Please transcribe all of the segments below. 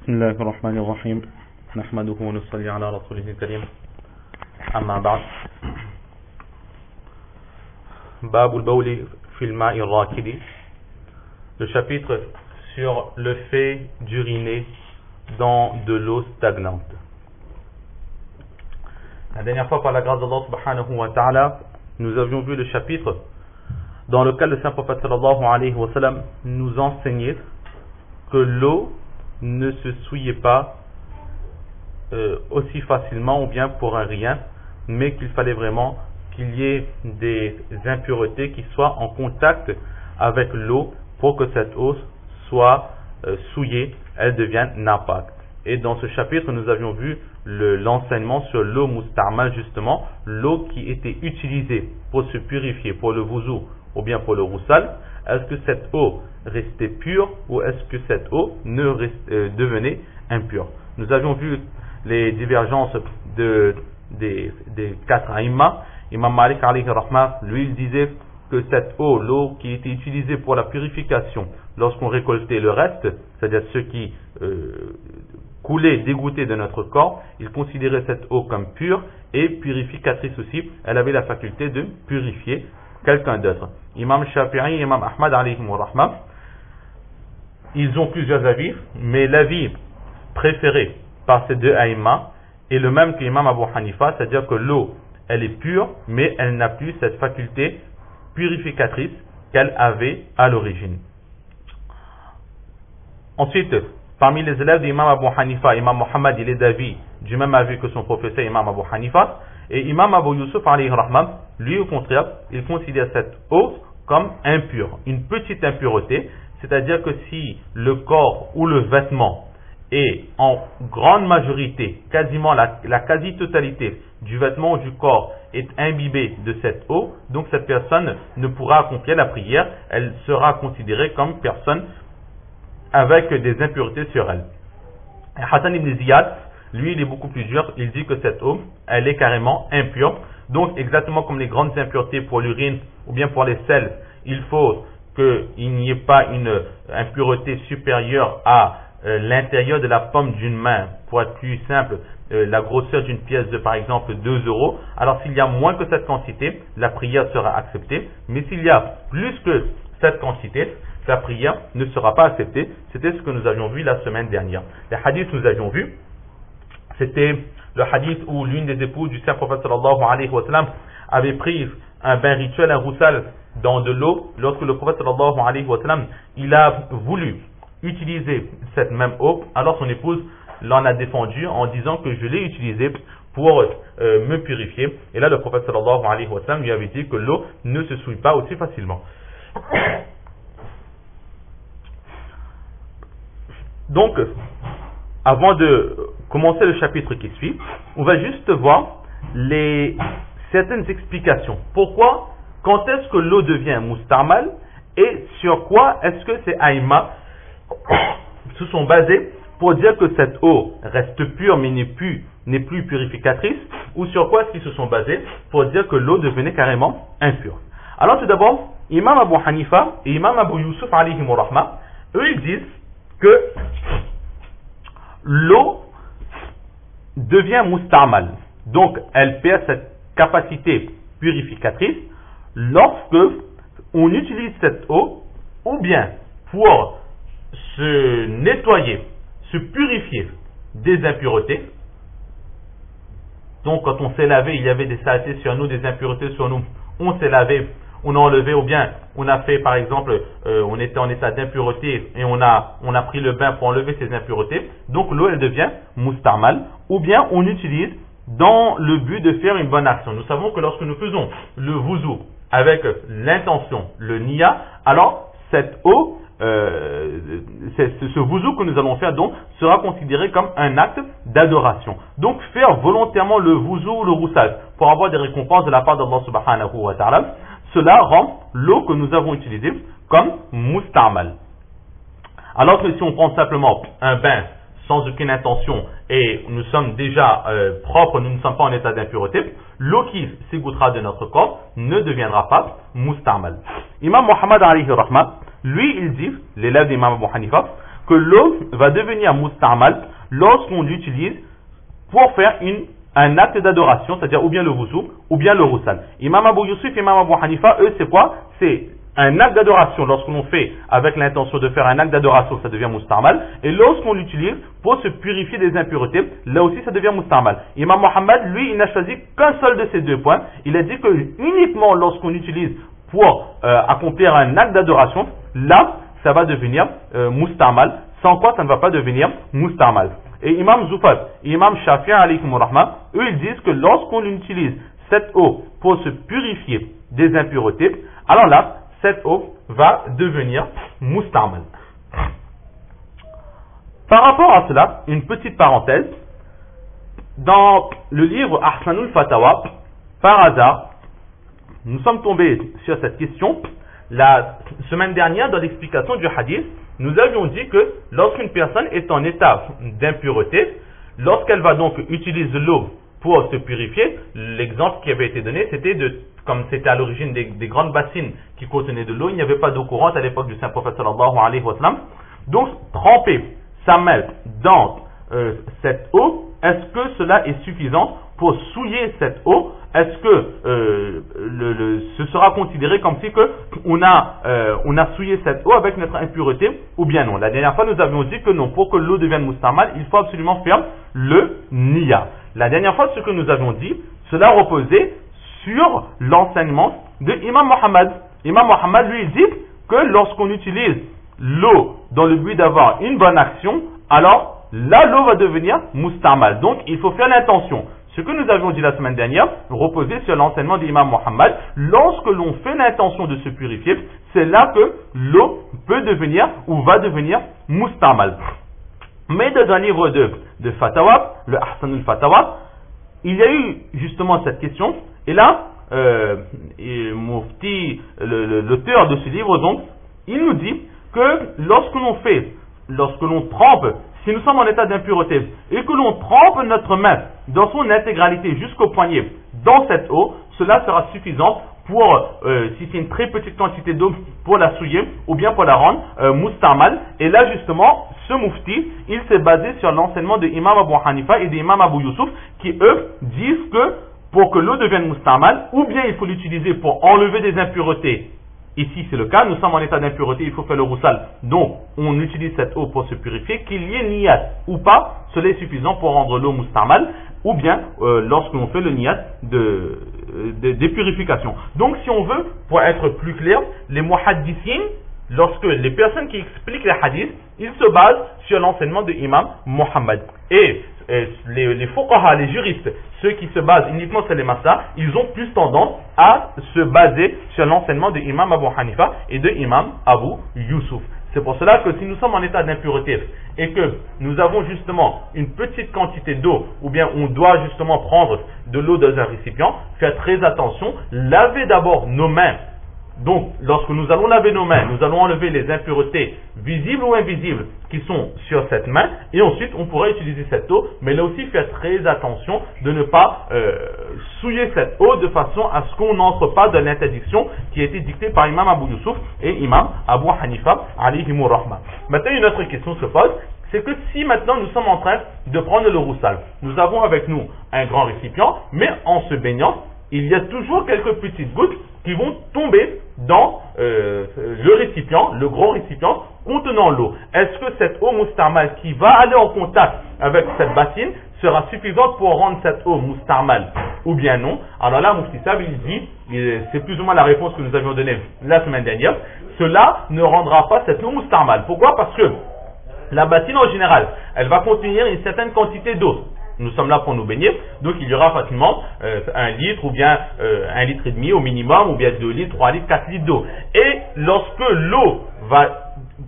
بسم الله الرحمن الرحيم نحمده ونصلي على رسوله الكريم أما بعد باب البول في الماء الراكد. Le chapitre sur le fait d'uriner dans de l'eau stagnante. La dernière fois, par la grâce d'Allah subhanahu wa ta'ala, nous avions vu le chapitre dans lequel le saint prophète sallallahu alayhi wa sallam nous enseignait que l'eau ne se souillait pas aussi facilement ou bien pour un rien, mais qu'il fallait vraiment qu'il y ait des impuretés qui soient en contact avec l'eau pour que cette eau soit souillée, elle devienne napak. Et dans ce chapitre, nous avions vu l'enseignement sur l'eau musta'mal, justement, l'eau qui était utilisée pour se purifier, pour le wuzu ou bien pour le roussal. Est-ce que cette eau restait pure ou est-ce que cette eau devenait impure? Nous avions vu les divergences des quatre aïmmas. Imam Malik alayhi rahmah, lui, il disait que cette eau, l'eau qui était utilisée pour la purification, lorsqu'on récoltait le reste, c'est-à-dire ce qui coulait, dégoûtait de notre corps, il considérait cette eau comme pure et purificatrice aussi. Elle avait la faculté de purifier quelqu'un d'autre. Imam Shafi'i et Imam Ahmad alayhim wa rahmah, ils ont plusieurs avis, mais l'avis préféré par ces deux aïmmas est le même que Imam Abu Hanifa, c'est-à-dire que l'eau, elle est pure, mais elle n'a plus cette faculté purificatrice qu'elle avait à l'origine. Ensuite, parmi les élèves d'Imam Abu Hanifa, Imam Muhammad, il est d'avis du même avis que son professeur Imam Abu Hanifa. Et Imam Abu Yusuf, alayhi rahmah, lui au contraire, il considère cette eau comme impure, une petite impureté, c'est-à-dire que si le corps ou le vêtement est en grande majorité, quasiment la quasi-totalité du vêtement ou du corps est imbibé de cette eau, donc cette personne ne pourra accomplir la prière, elle sera considérée comme personne avec des impuretés sur elle. Et Hassan ibn Ziyad, lui, il est beaucoup plus dur, il dit que cette eau, elle est carrément impure. Donc, exactement comme les grandes impuretés pour l'urine ou bien pour les sels, il faut qu'il n'y ait pas une impureté supérieure à l'intérieur de la paume d'une main, pour être plus simple, la grosseur d'une pièce de par exemple 2 euros. Alors s'il y a moins que cette quantité, la prière sera acceptée, mais s'il y a plus que cette quantité, la prière ne sera pas acceptée. C'était ce que nous avions vu la semaine dernière. Les hadiths nous avions vu, c'était le hadith où l'une des épouses du saint prophète sallallahu alayhi wa sallam avait pris un bain rituel, un roussal dans de l'eau, lorsque le prophète sallallahu alayhi wa sallam, il a voulu utiliser cette même eau, alors son épouse l'en a défendu en disant que je l'ai utilisée pour me purifier. Et là le prophète sallallahu alayhi wa sallam lui avait dit que l'eau ne se souille pas aussi facilement. Donc, avant de commencer le chapitre qui suit, on va juste voir certaines explications. Pourquoi, quand est-ce que l'eau devient musta'mal et sur quoi est-ce que ces aïmmas se sont basés pour dire que cette eau reste pure mais n'est plus purificatrice, ou sur quoi est-ce qu'ils se sont basés pour dire que l'eau devenait carrément impure. Alors tout d'abord, Imam Abu Hanifa et Imam Abu Yusuf alayhim wa rahmah, eux ils disent que l'eau devient musta'mal, donc elle perd cette capacité purificatrice lorsque on utilise cette eau ou bien pour se nettoyer, se purifier des impuretés. Donc quand on s'est lavé, il y avait des saletés sur nous, des impuretés sur nous, on s'est lavé, on a enlevé, ou bien on a fait par exemple, on était en état d'impureté et on a pris le bain pour enlever ces impuretés, donc l'eau elle devient musta'mal, ou bien on utilise dans le but de faire une bonne action. Nous savons que lorsque nous faisons le wuzu avec l'intention, le niya, alors cette eau, ce wuzu que nous allons faire donc sera considéré comme un acte d'adoration. Donc faire volontairement le wuzu ou le roussal pour avoir des récompenses de la part d'Allah subhanahu wa ta'ala, cela rend l'eau que nous avons utilisée comme musta'mal. Alors que si on prend simplement un bain sans aucune intention et nous sommes déjà propres, nous ne sommes pas en état d'impureté, l'eau qui s'égouttera de notre corps ne deviendra pas musta'mal. Imam Muhammad alayhi rahmah, lui il dit, l'élève d'Imam Abu Hanifa, que l'eau va devenir mustamal lorsqu'on l'utilise pour faire un acte d'adoration, c'est-à-dire ou bien le wudu ou bien le roussal. Imam Abu Yusuf et Imam Abu Hanifa, eux, c'est quoi? C'est un acte d'adoration. Lorsqu'on fait avec l'intention de faire un acte d'adoration, ça devient mustamal. Et lorsqu'on l'utilise pour se purifier des impuretés, là aussi ça devient mustamal. Imam Mohammed, lui, il n'a choisi qu'un seul de ces deux points. Il a dit que uniquement lorsqu'on l'utilise pour accomplir un acte d'adoration, là, ça va devenir mustamal. Sans quoi, ça ne va pas devenir mustamal. Et Imam Zufat et Imam Shafi'i, alaykum rahma, eux, ils disent que lorsqu'on utilise cette eau pour se purifier des impuretés, alors là, cette eau va devenir mustamal. Par rapport à cela, une petite parenthèse, dans le livre Ahsanul Fatawa, par hasard, nous sommes tombés sur cette question. La semaine dernière, dans l'explication du hadith, nous avions dit que lorsqu'une personne est en état d'impureté, lorsqu'elle va donc utiliser l'eau pour se purifier, l'exemple qui avait été donné, c'était comme c'était à l'origine des grandes bassines qui contenaient de l'eau, il n'y avait pas d'eau courante à l'époque du Saint-Prophète sallallahu alayhi wa sallam. Donc, tremper sa main dans cette eau, est-ce que cela est suffisant pour souiller cette eau? Est-ce que ce sera considéré comme si on a souillé cette eau avec notre impureté ou bien non? La dernière fois, nous avions dit que non, pour que l'eau devienne mustamal, il faut absolument faire le niya. La dernière fois, ce que nous avions dit, cela reposait sur l'enseignement de Imam Mohammed. Imam Mohammed, lui, dit que lorsqu'on utilise l'eau dans le but d'avoir une bonne action, alors là, l'eau va devenir mustamal. Donc, il faut faire l'intention. Ce que nous avions dit la semaine dernière reposait sur l'enseignement de l'imam Mohammed. Lorsque l'on fait l'intention de se purifier, c'est là que l'eau peut devenir ou va devenir mustamal. Mais dans un livre de Fatawa, le Ahsanul Fatawa, il y a eu justement cette question. Et là, Mufti, l'auteur de ce livre, donc, il nous dit que lorsque l'on trempe, si nous sommes en état d'impureté et que l'on trempe notre main dans son intégralité jusqu'au poignet dans cette eau, cela sera suffisant pour, si c'est une très petite quantité d'eau, pour la souiller ou bien pour la rendre mustamal. Et là justement, ce mufti, il s'est basé sur l'enseignement de Imam Abu Hanifa et d'Imam Abu Yusuf qui eux disent que pour que l'eau devienne mustamal, ou bien il faut l'utiliser pour enlever des impuretés. Ici, c'est le cas, nous sommes en état d'impureté, il faut faire le roussal. Donc, on utilise cette eau pour se purifier, qu'il y ait niyat ou pas, cela est suffisant pour rendre l'eau mustamal, ou bien lorsque l'on fait le niyat des purifications. Donc, si on veut, pour être plus clair, les muhaddithines, lorsque les personnes qui expliquent les hadiths, ils se basent sur l'enseignement de Imam Mohammed. Et les fuqaha, les juristes, ceux qui se basent uniquement sur les masas, ils ont plus tendance à se baser sur l'enseignement de Imam Abu Hanifa et de Imam Abu Yusuf. C'est pour cela que si nous sommes en état d'impureté et que nous avons justement une petite quantité d'eau, ou bien on doit justement prendre de l'eau dans un récipient, faire très attention, laver d'abord nos mains. Donc, lorsque nous allons laver nos mains, nous allons enlever les impuretés visibles ou invisibles qui sont sur cette main, et ensuite on pourra utiliser cette eau, mais là aussi faire très attention de ne pas souiller cette eau de façon à ce qu'on n'entre pas dans l'interdiction qui a été dictée par Imam Abu Yusuf et Imam Abu Hanifa alayhimu rahma. Maintenant, une autre question se pose, c'est que si maintenant nous sommes en train de prendre le roussal, nous avons avec nous un grand récipient, mais en se baignant, il y a toujours quelques petites gouttes qui vont tomber dans le récipient, le gros récipient contenant l'eau. Est-ce que cette eau mustamal qui va aller en contact avec cette bassine sera suffisante pour rendre cette eau mustamal ou bien non? Alors là, Mufti Sab, il dit, c'est plus ou moins la réponse que nous avions donnée la semaine dernière, cela ne rendra pas cette eau mustamal. Pourquoi? Parce que la bassine en général, elle va contenir une certaine quantité d'eau. Nous sommes là pour nous baigner, donc il y aura facilement 1 litre ou bien 1 litre et demi au minimum, ou bien 2 litres, 3 litres, 4 litres d'eau. Et lorsque l'eau va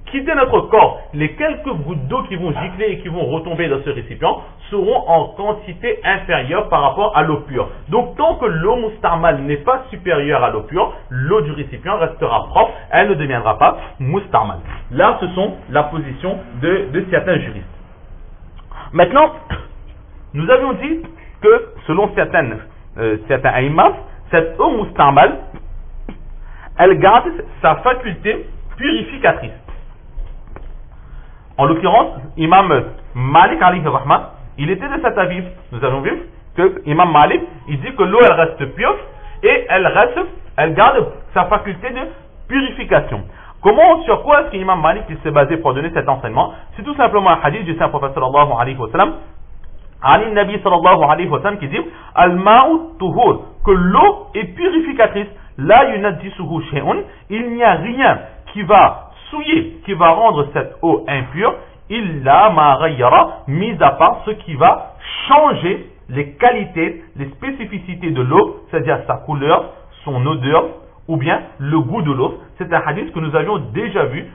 quitter notre corps, les quelques gouttes d'eau qui vont gicler et qui vont retomber dans ce récipient seront en quantité inférieure par rapport à l'eau pure. Donc tant que l'eau mustamal n'est pas supérieure à l'eau pure, l'eau du récipient restera propre, elle ne deviendra pas mustamal. Là, ce sont la position de certains juristes. Maintenant, nous avions dit que, selon certains aïmas, cette eau mustamal, elle garde sa faculté purificatrice. En l'occurrence, Imam Malik alayhi rahman, il était de cet avis. Nous allons vu que Imam Malik, il dit que l'eau elle reste pure et elle garde sa faculté de purification. Sur quoi est-ce qu'Imam Malik s'est basé pour donner cet enseignement? C'est tout simplement un hadith du Saint-Prophète sallallahu alayhi wa sallam, Ali Nabi sallallahu alayhi wa sallam, qui dit Al-ma'u tuhur, que l'eau est purificatrice. La yunajjisuhu shay'un, il n'y a rien qui va souiller, qui va rendre cette eau impure, illa ma ghayyara, mis à part ce qui va changer les qualités, les spécificités de l'eau, c'est-à-dire sa couleur, son odeur, ou bien le goût de l'eau. C'est un hadith que nous avions déjà vu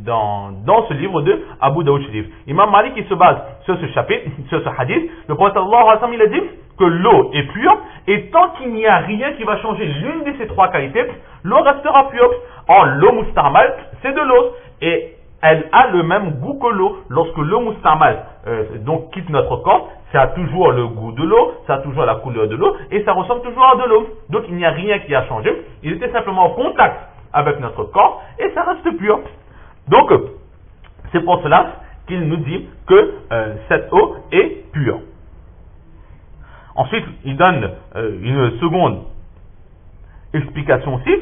dans ce livre de Abu Daoud Sharif. Imam Malik il se base sur ce chapitre, sur ce hadith. Le prophète sallallahu alayhi wa sallam, il a dit que l'eau est pure et tant qu'il n'y a rien qui va changer l'une de ces trois qualités, l'eau restera pure. Or, l'eau mustamal, c'est de l'eau et elle a le même goût que l'eau. Lorsque l'eau mustamal donc quitte notre corps, ça a toujours le goût de l'eau, ça a toujours la couleur de l'eau et ça ressemble toujours à de l'eau. Donc il n'y a rien qui a changé. Il était simplement en contact avec notre corps et ça reste pur. Donc c'est pour cela qu'il nous dit que cette eau est pure. Ensuite, il donne une seconde explication aussi,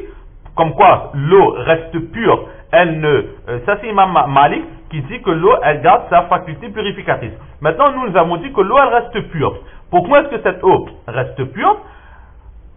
comme quoi l'eau reste pure. Ça c'est Imam Malik qui dit que l'eau elle garde sa faculté purificatrice. Maintenant nous avons dit que l'eau elle reste pure. Pourquoi est-ce que cette eau reste pure?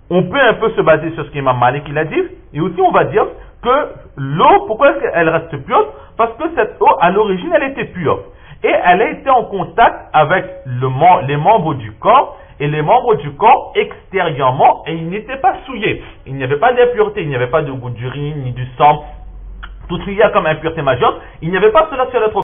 On peut un peu se baser sur ce qu'Imam Malik il a dit, et aussi on va dire que l'eau, pourquoi est-ce qu'elle reste pure? Parce que cette eau à l'origine elle était pure et elle a été en contact avec les membres du corps, et les membres du corps extérieurement, et ils n'étaient pas souillés, il n'y avait pas d'impureté, il n'y avait pas de goût d'urine ni du sang, tout ce qu'il y a comme impureté majeure, il n'y avait pas cela sur notre